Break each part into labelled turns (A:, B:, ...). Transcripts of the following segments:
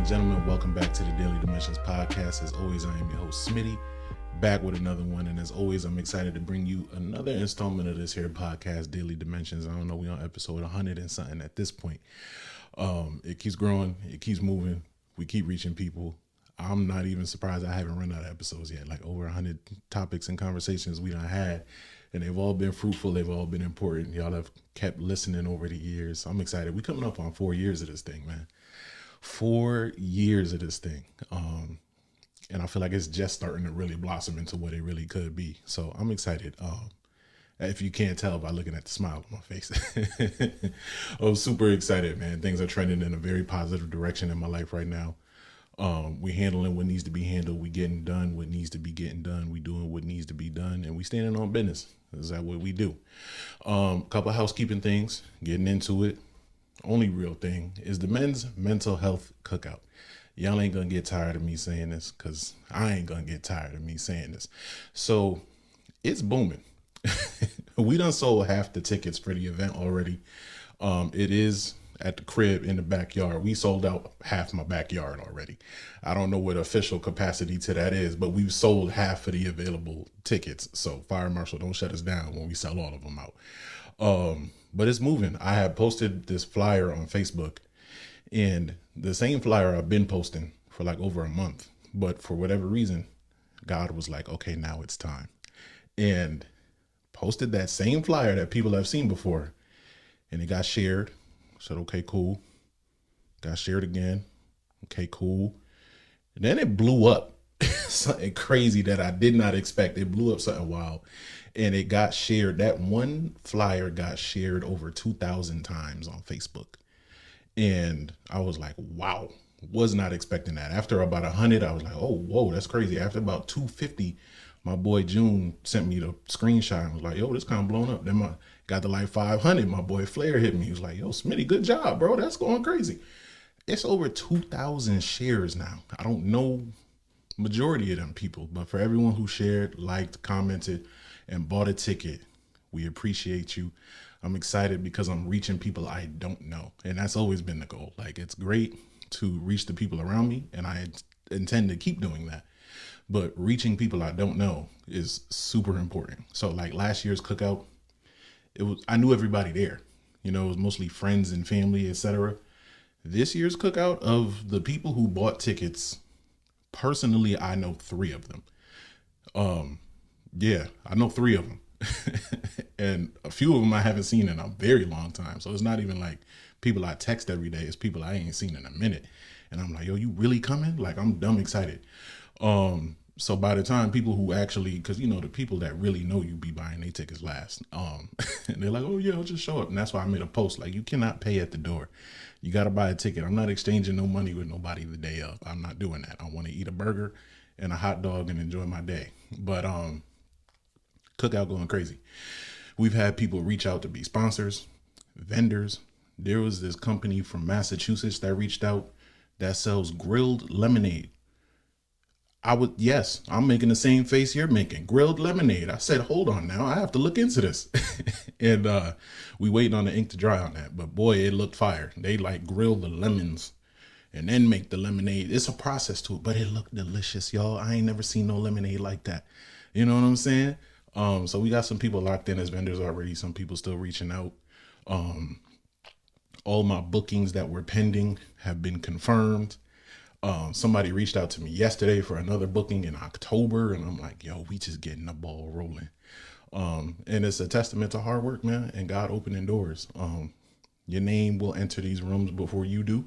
A: gentlemen, welcome back to the Daily Dimensions podcast. As always, I am your host, Smitty, back with another one. And as always, I'm excited to bring you another installment of this here podcast, Daily Dimensions. I don't know, we're on episode 100 and something at this point. It keeps growing, it keeps moving, we keep reaching people. I'm not even surprised I haven't run out of episodes yet. Like over 100 topics and conversations we done had, and they've all been fruitful, they've all been important. Y'all have kept listening over the years. So I'm excited. We coming up on 4 years of this thing, man. 4 years of this thing. And I feel like it's just starting to really blossom into what it really could be. So I'm excited. If you can't tell by looking at the smile on my face, I'm super excited, man. Things are trending in a very positive direction in my life right now. We handling what needs to be handled. We getting done what needs to be getting done. We doing what needs to be done, and we standing on business. Is that what we do? Couple of housekeeping things, getting into it. Only real thing is the men's mental health cookout. Y'all ain't gonna get tired of me saying this, because I ain't gonna get tired of me saying this. So it's booming. We done sold half the tickets for the event already. It is at the crib in the backyard. We sold out half my backyard already. I don't know what official capacity to that is, but we've sold half of the available tickets. So Fire Marshal, don't shut us down when we sell all of them out. But it's moving. I have posted this flyer on Facebook, and the same flyer I've been posting for like over a month. But for whatever reason, God was like, okay, now it's time. And posted that same flyer that people have seen before, and it got shared. Said, okay, cool. Got shared again. Okay, cool. And then it blew up. Something crazy that I did not expect. It blew up something wild. And it got shared. That one flyer got shared over 2,000 times on Facebook. And I was like, wow, was not expecting that. After about 100, I was like, oh, whoa, that's crazy. After about 250, my boy June sent me the screenshot and was like, yo, this kind of blown up. Then got to like 500. My boy Flair hit me. He was like, yo, Smitty, good job, bro. That's going crazy. It's over 2,000 shares now. I don't know majority of them people, but for everyone who shared, liked, commented, and bought a ticket, we appreciate you. I'm excited because I'm reaching people I don't know. And that's always been the goal. Like, it's great to reach the people around me, and I intend to keep doing that. But reaching people I don't know is super important. So like last year's cookout, I knew everybody there. You know, it was mostly friends and family, etc. This year's cookout, of the people who bought tickets, personally, I know 3 of them. Yeah, I know 3 of them. And a few of them I haven't seen in a very long time. So it's not even like people I text every day. It's people I ain't seen in a minute. And I'm like, yo, you really coming? Like, I'm dumb excited. So by the time people who actually, because, you know, the people that really know you be buying their tickets last, and they're like, oh yeah, I'll just show up. And that's why I made a post. Like, you cannot pay at the door. You got to buy a ticket. I'm not exchanging no money with nobody the day of. I'm not doing that. I want to eat a burger and a hot dog and enjoy my day. But, cookout going crazy. We've had people reach out to be sponsors, vendors. There was this company from Massachusetts that reached out that sells grilled lemonade. Yes, I'm making the same face you're making. Grilled lemonade. I said, hold on now. I have to look into this. And we waiting on the ink to dry on that. But boy, it looked fire. They like grill the lemons and then make the lemonade. It's a process to it, but it looked delicious, y'all. I ain't never seen no lemonade like that. You know what I'm saying? So we got some people locked in as vendors already. Some people still reaching out. All my bookings that were pending have been confirmed. Somebody reached out to me yesterday for another booking in October, and I'm like, yo, we just getting the ball rolling. And it's a testament to hard work, man, and God opening doors. Your name will enter these rooms before you do,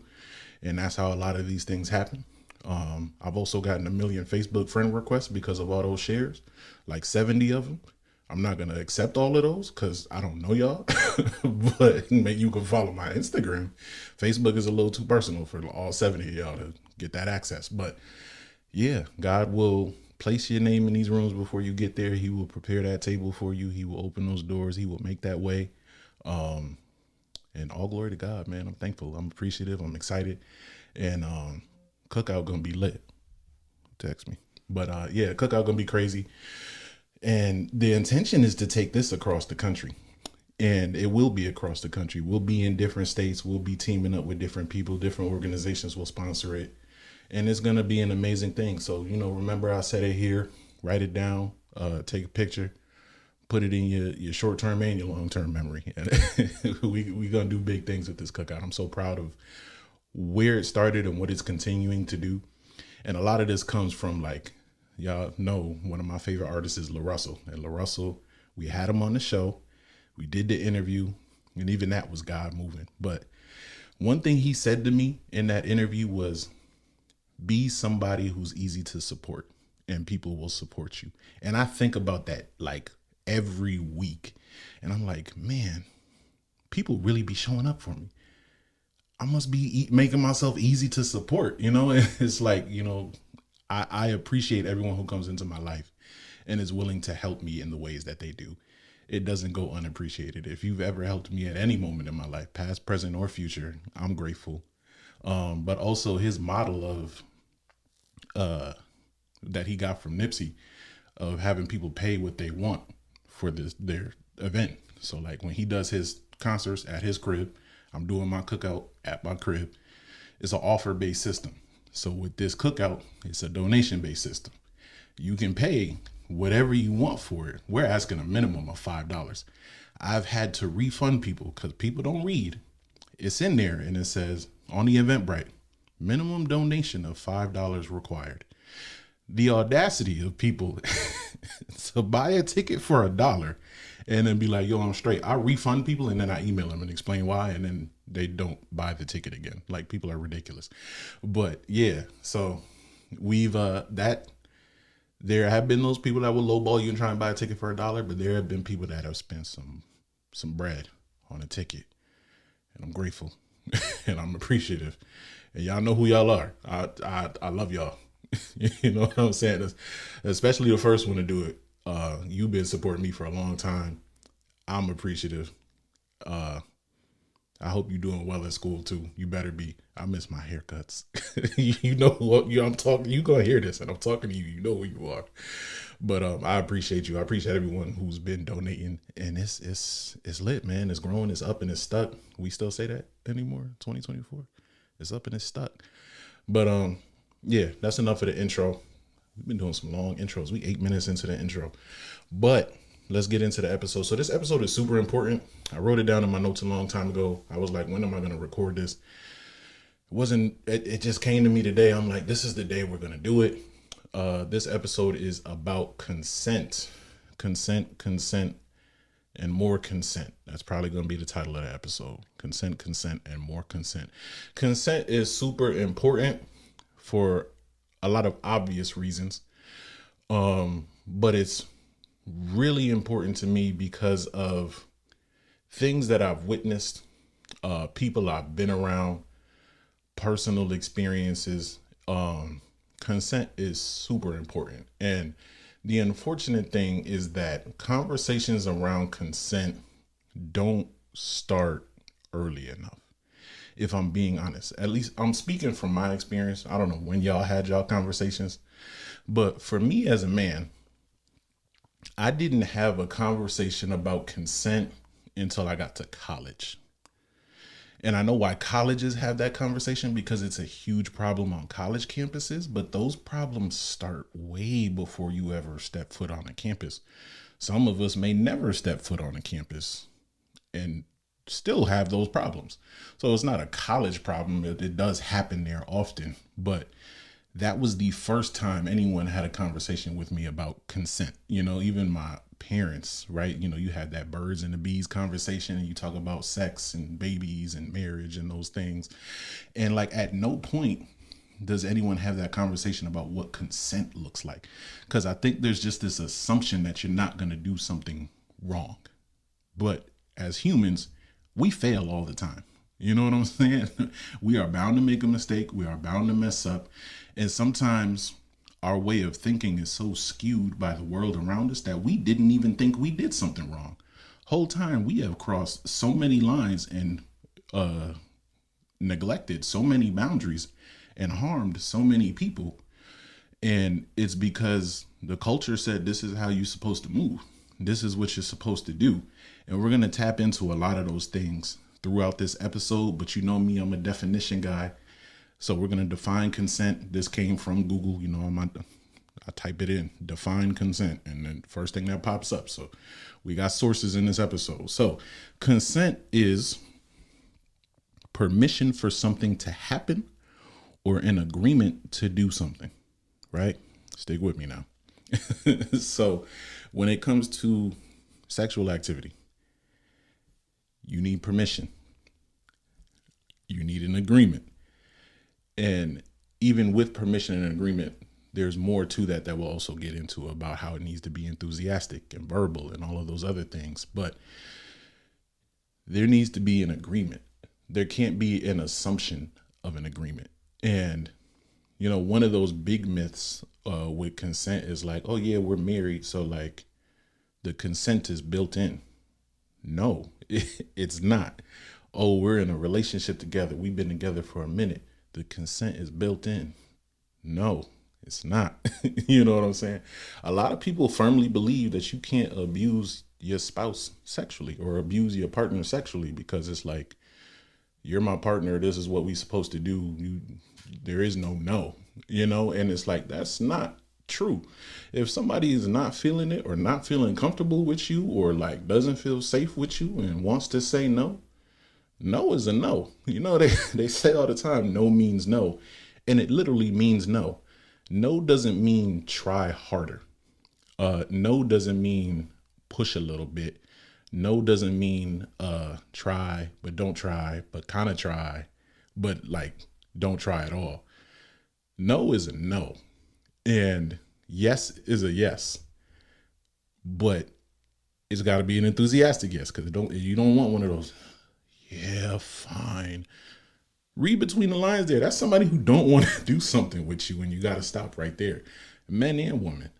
A: and that's how a lot of these things happen. I've also gotten 1 million Facebook friend requests because of all those shares, like 70 of them. I'm not going to accept all of those because I don't know y'all, but you can follow my Instagram. Facebook is a little too personal for all 70 of y'all to get that access. But yeah, God will place your name in these rooms before you get there. He will prepare that table for you. He will open those doors. He will make that way. And all glory to God, man. I'm thankful. I'm appreciative. I'm excited. And cookout going to be lit. Text me. But yeah, cookout going to be crazy. And the intention is to take this across the country. And it will be across the country. We'll be in different states. We'll be teaming up with different people. Different organizations will sponsor it. and it's going to be an amazing thing. So, remember I said it here, write it down, take a picture, put it in your short-term and your long-term memory. we going to do big things with this cookout. I'm so proud of where it started and what it's continuing to do. And a lot of this comes from, like, y'all know, one of my favorite artists is La Russell. And La Russell, we had him on the show. We did the interview, and even that was God moving. But one thing he said to me in that interview was, be somebody who's easy to support and people will support you. And I think about that like every week. And I'm like, man, people really be showing up for me. I must be making myself easy to support, It's like, I appreciate everyone who comes into my life and is willing to help me in the ways that they do. It doesn't go unappreciated. If you've ever helped me at any moment in my life, past, present, or future, I'm grateful. But also his model of that he got from Nipsey of having people pay what they want for their event. So like when he does his concerts at his crib, I'm doing my cookout at my crib. It's an offer-based system. So with this cookout, it's a donation-based system. You can pay whatever you want for it. We're asking a minimum of $5. I've had to refund people because people don't read. It's in there and it says on the Eventbrite, minimum donation of $5 required. The audacity of people to buy a ticket for $1 and then be like, yo, I'm straight. I refund people and then I email them and explain why, and then they don't buy the ticket again. Like, people are ridiculous. But yeah, so we've there have been those people that will lowball you and try and buy a ticket for $1, but there have been people that have spent some bread on a ticket, and I'm grateful and I'm appreciative. And y'all know who y'all are. I love y'all. You know what I'm saying? Especially the first one to do it. You've been supporting me for a long time. I'm appreciative. I hope you're doing well at school too. You better be. I miss my haircuts. You know what I'm talking. You gonna hear this, and I'm talking to you. You know who you are. But I appreciate you. I appreciate everyone who's been donating, and it's lit, man. It's growing. It's up and it's stuck. We still say that anymore? 2024. It's up and it's stuck. But yeah, that's enough of the intro. We've been doing some long intros. We 8 minutes into the intro, but let's get into the episode. So this episode is super important. I wrote it down in my notes a long time ago. I was like, when am I going to record this? It just came to me today. I'm like, this is the day we're going to do it. This episode is about consent, and more consent. That's probably going to be the title of the episode. Consent, and more consent. Consent is super important for a lot of obvious reasons. But it's really important to me because of things that I've witnessed, people I've been around, personal experiences. Consent is super important. And the unfortunate thing is that conversations around consent don't start early enough. If I'm being honest, at least I'm speaking from my experience. I don't know when y'all had y'all conversations, but for me as a man, I didn't have a conversation about consent until I got to college. And I know why colleges have that conversation, because it's a huge problem on college campuses, but those problems start way before you ever step foot on a campus. Some of us may never step foot on a campus and still have those problems. So it's not a college problem. It does happen there often, but that was the first time anyone had a conversation with me about consent. Even my parents, right? You had that birds and the bees conversation, and you talk about sex and babies and marriage and those things. And like, at no point does anyone have that conversation about what consent looks like. Because I think there's just this assumption that you're not going to do something wrong. But as humans, we fail all the time. You know what I'm saying? We are bound to make a mistake. We are bound to mess up. And sometimes our way of thinking is so skewed by the world around us that we didn't even think we did something wrong. Whole time we have crossed so many lines and neglected so many boundaries and harmed so many people. And it's because the culture said, this is how you're supposed to move. This is what you're supposed to do. And we're going to tap into a lot of those things throughout this episode. But you know me, I'm a definition guy. So we're going to define consent. This came from Google. I type it in, define consent, and then first thing that pops up. So we got sources in this episode. So consent is permission for something to happen or an agreement to do something, right? Stick with me now. So when it comes to sexual activity, you need permission. You need an agreement. And even with permission and agreement, there's more to that we'll also get into about how it needs to be enthusiastic and verbal and all of those other things. But there needs to be an agreement. There can't be an assumption of an agreement. And, one of those big myths with consent is like, oh yeah, we're married, so like the consent is built in. No, it's not. Oh, we're in a relationship together. We've been together for a minute. The consent is built in. No, it's not. You know what I'm saying? A lot of people firmly believe that you can't abuse your spouse sexually or abuse your partner sexually because it's like, you're my partner. This is what we're supposed to do. There is no, and it's like, that's not true. If somebody is not feeling it or not feeling comfortable with you or like doesn't feel safe with you and wants to say no is a no. They say all the time, no means no. And it literally means no. No doesn't mean try harder. No doesn't mean push a little bit. No doesn't mean try, but don't try, but kind of try, but like don't try at all. No is a no. And yes is a yes. But it's got to be an enthusiastic yes, because you don't want one of those, yeah, fine. Read between the lines there. That's somebody who don't want to do something with you, and you got to stop right there. Men and women.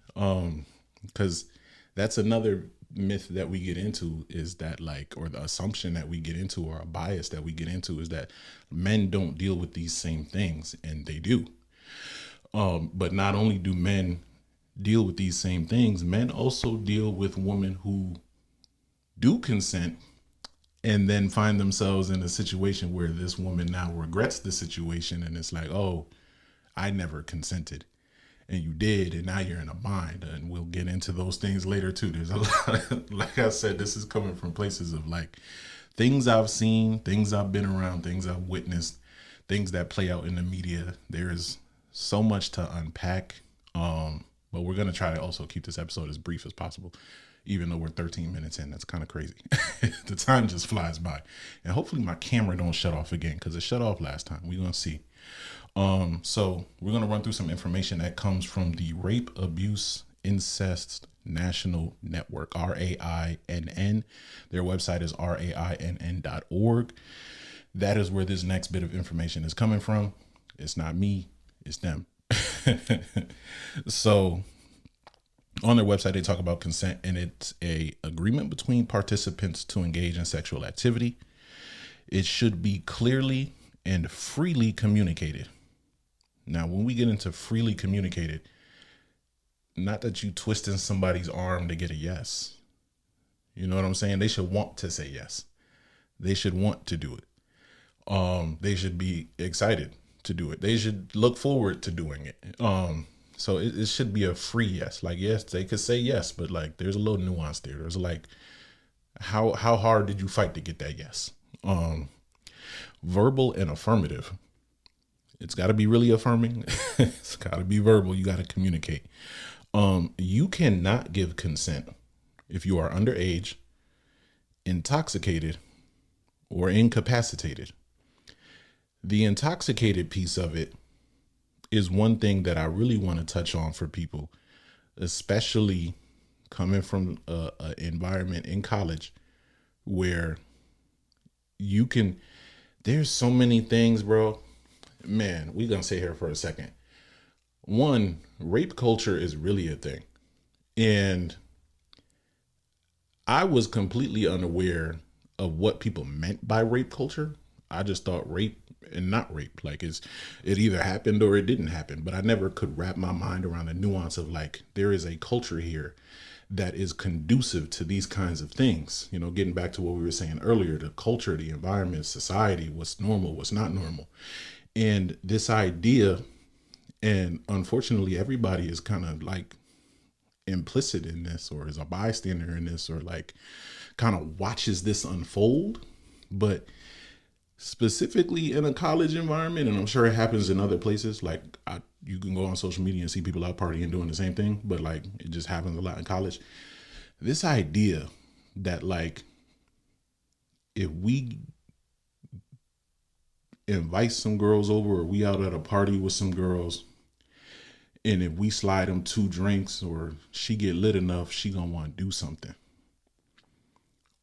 A: Because that's another myth that we get into is that or the assumption that we get into or a bias that we get into is that men don't deal with these same things, and they do. But not only do men deal with these same things, men also deal with women who do consent and then find themselves in a situation where this woman now regrets the situation. And it's like, oh, I never consented. And you did, and now you're in a bind. And we'll get into those things later too. There's a lot, like I said, this is coming from places of like things I've seen, things I've been around, things I've witnessed, things that play out in the media. There is so much to unpack. But we're going to try to also keep this episode as brief as possible, even though we're 13 minutes in. That's kind of crazy. The time just flies by. And hopefully my camera don't shut off again, because it shut off last time. We're going to see. So we're going to run through some information that comes from the Rape, Abuse, Incest National Network, RAINN. Their website is rainn.org. That is where this next bit of information is coming from. It's not me, it's them. So on their website, they talk about consent, and it's a agreement between participants to engage in sexual activity. It should be clearly and freely communicated. Now, when we get into freely communicated, not that you twisting somebody's arm to get a yes. You know what I'm saying? They should want to say yes. They should want to do it. They should be excited to do it. They should look forward to doing it. So it should be a free yes. Like, yes, they could say yes, but like there's a little nuance there. There's like, how hard did you fight to get that yes? Verbal and affirmative. It's got to be really affirming. It's got to be verbal. You got to communicate. You cannot give consent if you are underage, intoxicated, or incapacitated. The intoxicated piece of it is one thing that I really want to touch on for people, especially coming from an environment in college where you can, there's so many things, bro. Man, we're going to sit here for a second. One, rape culture is really a thing. And I was completely unaware of what people meant by rape culture. I just thought rape and not rape, like it either happened or it didn't happen. But I never could wrap my mind around the nuance of like, there is a culture here that is conducive to these kinds of things. You know, getting back to what we were saying earlier, the culture, the environment, society, what's normal, what's not normal. And this idea, and unfortunately, everybody is kind of like implicit in this, or is a bystander in this, or like kind of watches this unfold. But specifically in a college environment, and I'm sure it happens in other places, like you can go on social media and see people out partying doing the same thing, but like it just happens a lot in college. This idea that like if we invite some girls over, or we out at a party with some girls, and if we slide them 2 drinks, or she get lit enough, she gonna want to do something.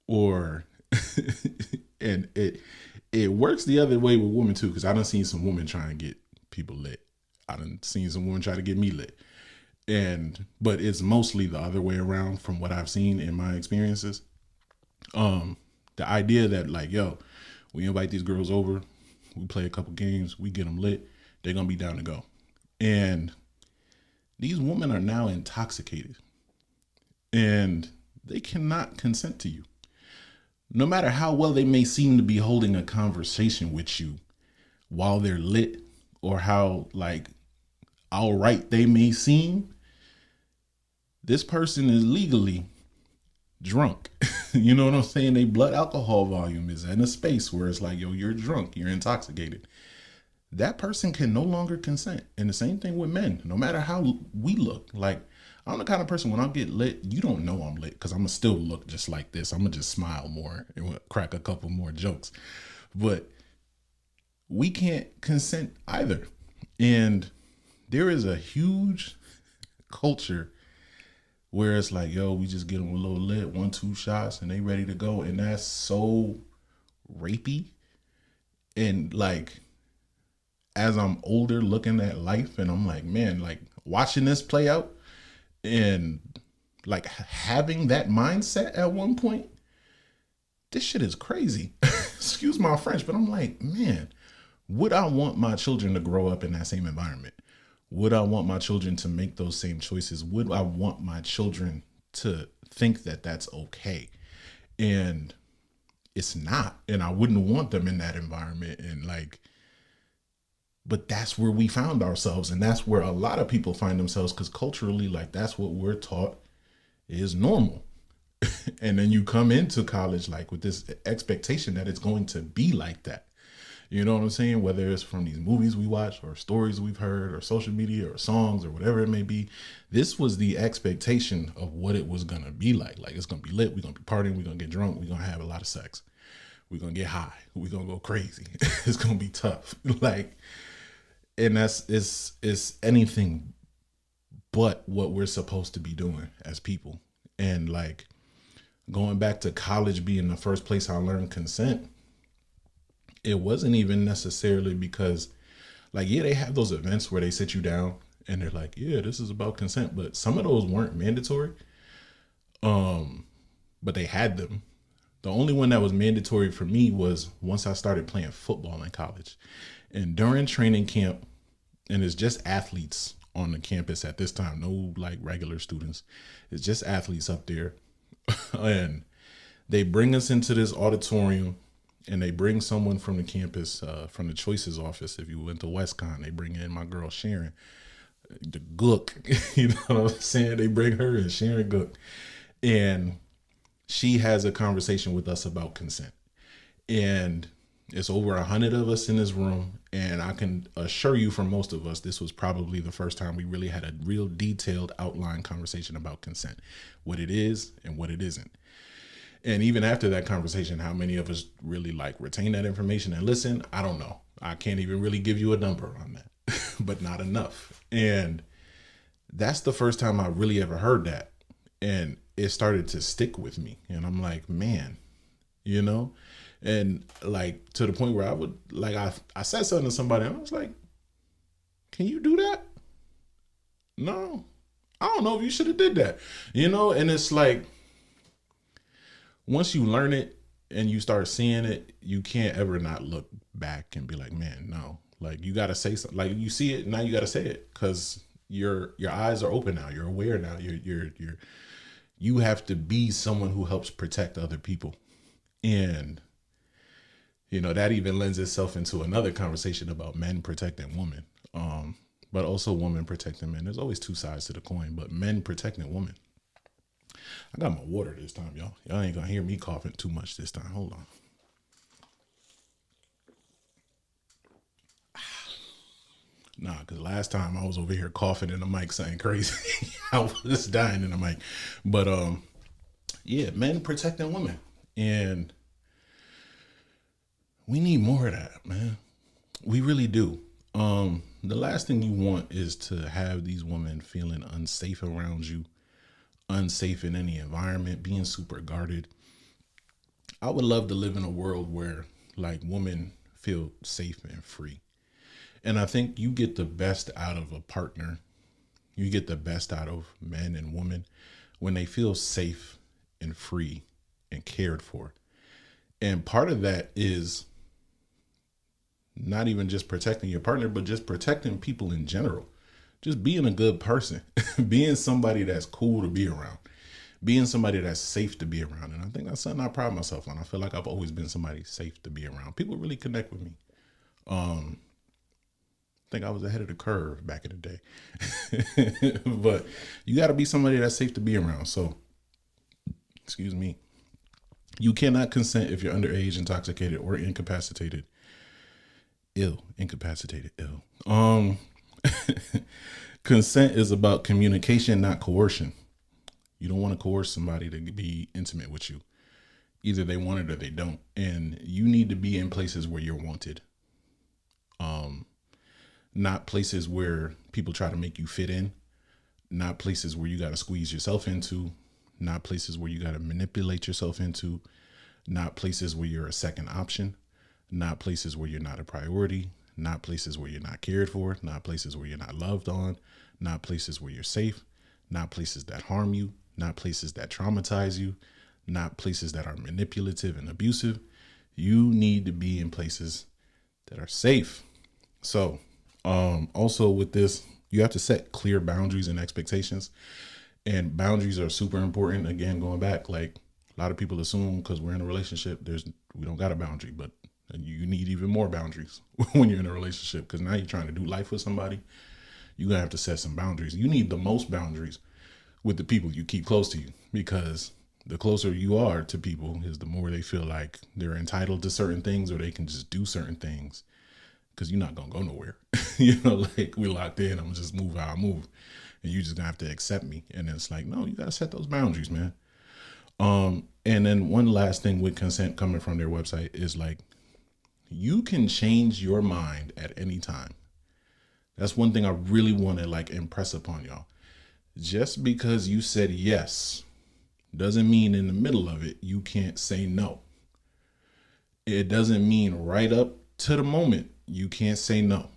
A: Or and it works the other way with women too, because I done seen some women trying to get people lit. I done seen some women try to get me lit. But it's mostly the other way around from what I've seen in my experiences. The idea that like, yo, we invite these girls over, we play a couple games, we get them lit, they're gonna be down to go. And these women are now intoxicated, and they cannot consent to you. No matter how well they may seem to be holding a conversation with you while they're lit, or how like all right they may seem, this person is legally drunk. You know what I'm saying? Their blood alcohol volume is in a space where it's like, yo, you're drunk, you're intoxicated. That person can no longer consent. And the same thing with men, no matter how we look. Like, I'm the kind of person, when I get lit, you don't know I'm lit, because I'm going to still look just like this. I'm going to just smile more and crack a couple more jokes. But we can't consent either. And there is a huge culture where it's like, yo, we just get them a little lit, 1-2 shots, and they ready to go. And that's so rapey. And like, as I'm older looking at life, and I'm like, man, like watching this play out, and like having that mindset at one point, this shit is crazy. Excuse my French, but I'm like, man, would I want my children to grow up in that same environment? Would I want my children to make those same choices? Would I want my children to think that that's okay? And it's not. And I wouldn't want them in that environment. And like, but that's where we found ourselves. And that's where a lot of people find themselves, because culturally, like, that's what we're taught is normal. And then you come into college like with this expectation that it's going to be like that. You know what I'm saying? Whether it's from these movies we watch, or stories we've heard, or social media, or songs, or whatever it may be, this was the expectation of what it was going to be like. Like, it's going to be lit. We're going to be partying. We're going to get drunk. We're going to have a lot of sex. We're going to get high. We're going to go crazy. It's going to be tough. Like, and it's anything but what we're supposed to be doing as people. And like, going back to college being the first place I learned consent, it wasn't even necessarily because, like, yeah, they have those events where they sit you down and they're like, yeah, this is about consent, but some of those weren't mandatory. But they had them. The only one that was mandatory for me was once I started playing football in college. And during training camp, and it's just athletes on the campus at this time, no like regular students, it's just athletes up there. And they bring us into this auditorium, and they bring someone from the campus, from the choices office. If you went to WestCon, they bring in my girl Sharon, the Gook. You know what I'm saying? They bring her in, Sharon Gook, and she has a conversation with us about consent. And it's over 100 of us in this room, and I can assure you, for most of us, this was probably the first time we really had a real detailed outline conversation about consent, what it is and what it isn't. And even after that conversation, how many of us really like retain that information and listen? I don't know. I can't even really give you a number on that, but not enough. And that's the first time I really ever heard that. And it started to stick with me. And I'm like, man, you know, and like to the point where I would like, I said something to somebody, and I was like, can you do that? No, I don't know if you should have did that, you know? And it's like, once you learn it and you start seeing it, you can't ever not look back and be like, man, no, like you got to say something. Like, you see it, now you got to say it, because your eyes are open now. You're aware now. You have to be someone who helps protect other people. And That even lends itself into another conversation about men protecting women, but also women protecting men. There's always two sides to the coin, but men protecting women. I got my water this time, y'all. Y'all ain't gonna hear me coughing too much this time. Hold on. Nah, because last time I was over here coughing in the mic, something crazy. I was dying in the mic. But yeah, men protecting women. And we need more of that, man. We really do. The last thing you want is to have these women feeling unsafe around you, unsafe in any environment, being super guarded. I would love to live in a world where like women feel safe and free. And I think you get the best out of a partner. You get the best out of men and women when they feel safe and free and cared for. And part of that is not even just protecting your partner, but just protecting people in general. Just being a good person, being somebody that's cool to be around, being somebody that's safe to be around. And I think that's something I pride myself on. I feel like I've always been somebody safe to be around. People really connect with me. I think I was ahead of the curve back in the day. But you got to be somebody that's safe to be around. So, excuse me. You cannot consent if you're underage, intoxicated, or incapacitated. Incapacitated. Consent is about communication, not coercion. You don't want to coerce somebody to be intimate with you. Either they want it or they don't. And you need to be in places where you're wanted. Not places where people try to make you fit in. Not places where you got to squeeze yourself into. Not places where you got to manipulate yourself into. Not places where you're a second option. Not places where you're not a priority. Not places where you're not cared for. Not places where you're not loved on. Not places where you're safe. Not places that harm you. Not places that traumatize you. Not places that are manipulative and abusive. You need to be in places that are safe. So, also with this, you have to set clear boundaries and expectations. And boundaries are super important. Again, going back, like a lot of people assume because we're in a relationship, we don't got a boundary, but you need even more boundaries when you're in a relationship, because now you're trying to do life with somebody. You're gonna have to set some boundaries. You need the most boundaries with the people you keep close to you, because the closer you are to people is the more they feel like they're entitled to certain things, or they can just do certain things, because you're not gonna go nowhere. Like we're locked in. I'm gonna just move how I move, and you just gonna have to accept me. And it's like, no, you gotta set those boundaries, man. And then one last thing with consent coming from their website is like, you can change your mind at any time. That's one thing I really want to like impress upon y'all. Just because you said yes doesn't mean in the middle of it you can't say no. It doesn't mean right up to the moment you can't say no.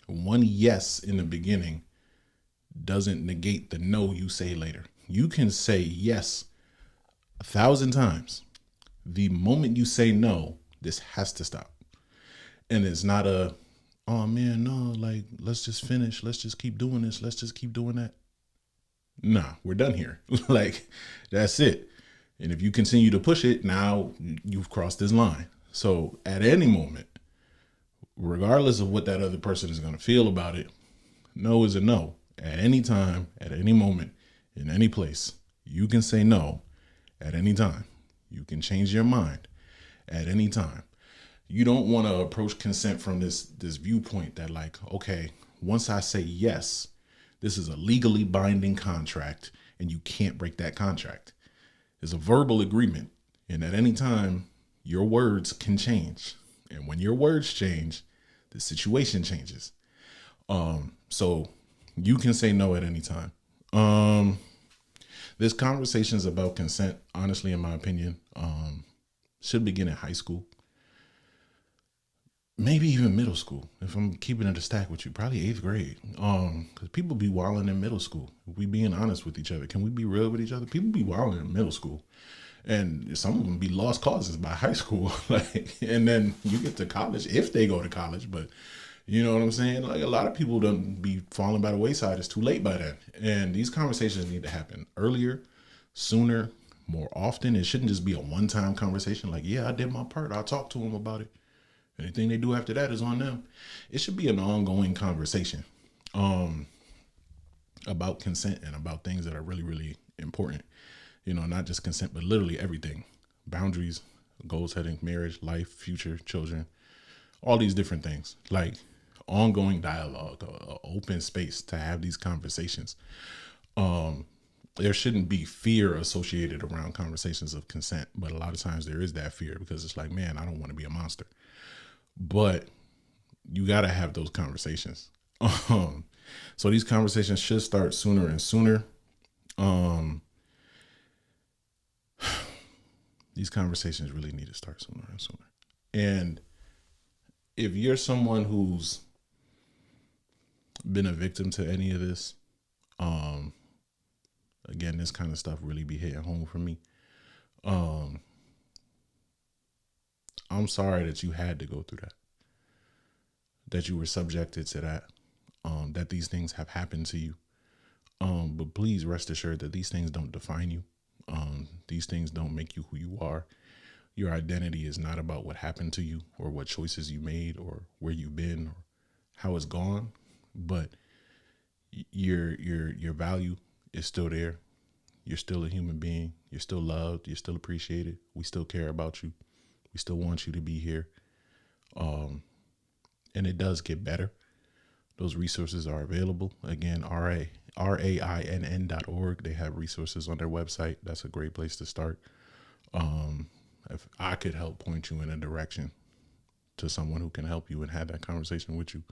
A: One yes in the beginning doesn't negate the no you say later. You can say yes 1,000 times. The moment you say no, this has to stop. And it's not oh man, no, like, let's just finish. Let's just keep doing this. Let's just keep doing that. Nah, we're done here. Like, that's it. And if you continue to push it, now you've crossed this line. So at any moment, regardless of what that other person is going to feel about it, no is a no. At any time, at any moment, in any place, you can say no at any time. You can change your mind at any time. You don't want to approach consent from this viewpoint that like, okay, once I say yes, this is a legally binding contract and you can't break that contract. It's a verbal agreement. And at any time, your words can change. And when your words change, the situation changes. So you can say no at any time. This conversations about consent, honestly, in my opinion, should begin in high school. Maybe even middle school, if I'm keeping it a stack with you, probably 8th grade. Because people be wilding in middle school. If we being honest with each other, can we be real with each other? People be wilding in middle school. And some of them be lost causes by high school. And then you get to college, if they go to college, but you know what I'm saying? Like a lot of people don't be falling by the wayside. It's too late by then. And these conversations need to happen earlier, sooner, more often. It shouldn't just be a one-time conversation like, yeah, I did my part, I'll talk to them about it. Anything they do after that is on them. It should be an ongoing conversation about consent and about things that are really, really important. Not just consent, but literally everything. Boundaries, goal setting, marriage, life, future, children, all these different things. Like ongoing dialogue, open space to have these conversations. There shouldn't be fear associated around conversations of consent, but a lot of times there is that fear because it's like, man, I don't want to be a monster. But you got to have those conversations. So these conversations should start sooner and sooner. These conversations really need to start sooner and sooner. And if you're someone who's been a victim to any of this, again, this kind of stuff really be hitting home for me. I'm sorry that you had to go through that you were subjected to that, that these things have happened to you. But please rest assured that these things don't define you. These things don't make you who you are. Your identity is not about what happened to you or what choices you made or where you've been or how it's gone, but your value is still there. You're still a human being. You're still loved. You're still appreciated. We still care about you. We still want you to be here. And it does get better. Those resources are available. Again, RAINN.org. They have resources on their website. That's a great place to start. If I could help point you in a direction to someone who can help you and have that conversation with you,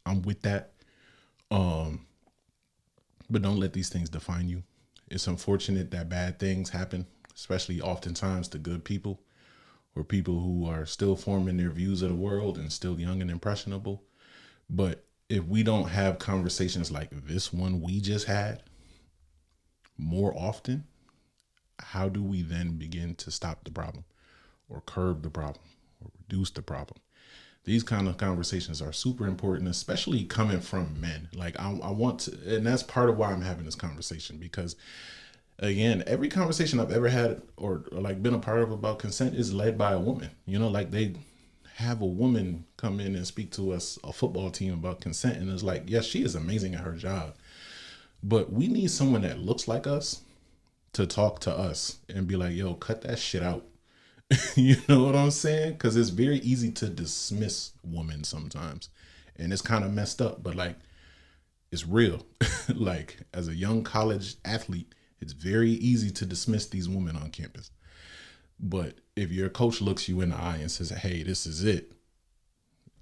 A: I'm with that. But don't let these things define you. It's unfortunate that bad things happen, especially oftentimes to good people or people who are still forming their views of the world and still young and impressionable. But if we don't have conversations like this one we just had more often, how do we then begin to stop the problem or curb the problem or reduce the problem? These kind of conversations are super important, especially coming from men. Like I want to, and that's part of why I'm having this conversation, because again, every conversation I've ever had or like been a part of about consent is led by a woman. Like they have a woman come in and speak to us, a football team, about consent. And it's like, yes, she is amazing at her job, but we need someone that looks like us to talk to us and be like, yo, cut that shit out. You know what I'm saying? Because it's very easy to dismiss women sometimes. And it's kind of messed up, but like, it's real. Like as a young college athlete, it's very easy to dismiss these women on campus. But if your coach looks you in the eye and says, hey, this is it,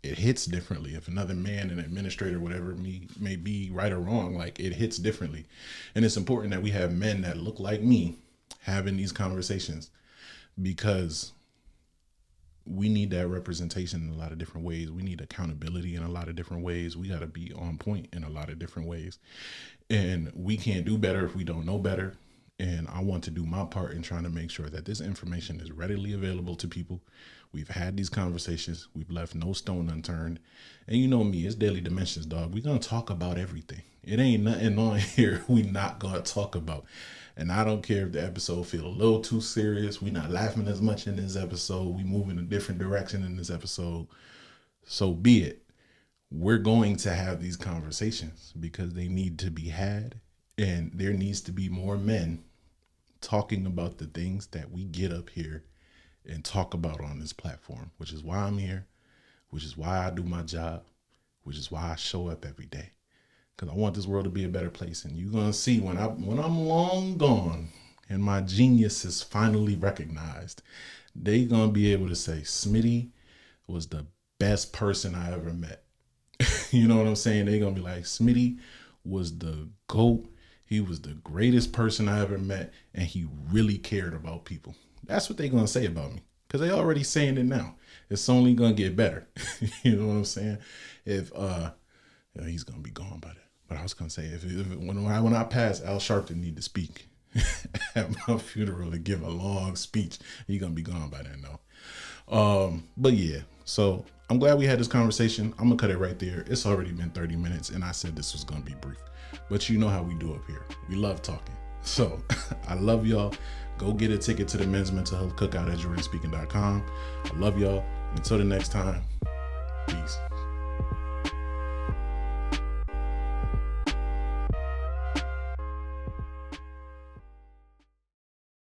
A: it hits differently. If another man, an administrator, whatever may be right or wrong, like it hits differently. And it's important that we have men that look like me having these conversations, because we need that representation in a lot of different ways. We need accountability in a lot of different ways. We got to be on point in a lot of different ways. And we can't do better if we don't know better. And I want to do my part in trying to make sure that this information is readily available to people. We've had these conversations. We've left no stone unturned. And you know me, it's Daily Dimensions, dog. We're going to talk about everything. It ain't nothing on here we not going to talk about. And I don't care if the episode feel a little too serious. We're not laughing as much in this episode. We move in a different direction in this episode. So be it. We're going to have these conversations because they need to be had. And there needs to be more men talking about the things that we get up here and talk about on this platform, which is why I'm here, which is why I do my job, which is why I show up every day. Because I want this world to be a better place. And you're going to see when I'm long gone and my genius is finally recognized, they're going to be able to say, Smitty was the best person I ever met. You know what I'm saying? They're going to be like, Smitty was the GOAT. He was the greatest person I ever met. And he really cared about people. That's what they're going to say about me. Because they're already saying it now. It's only going to get better. You know what I'm saying? If he's going to be gone by then. But I was going to say, when I pass, Al Sharpton need to speak at my funeral to give a long speech. He's going to be gone by then, though. But yeah, so I'm glad we had this conversation. I'm going to cut it right there. It's already been 30 minutes, and I said this was going to be brief. But you know how we do up here. We love talking. So I love y'all. go get a ticket to the Men's Mental Health Cookout at JordanSpeaking.com. I love y'all. Until the next time, peace.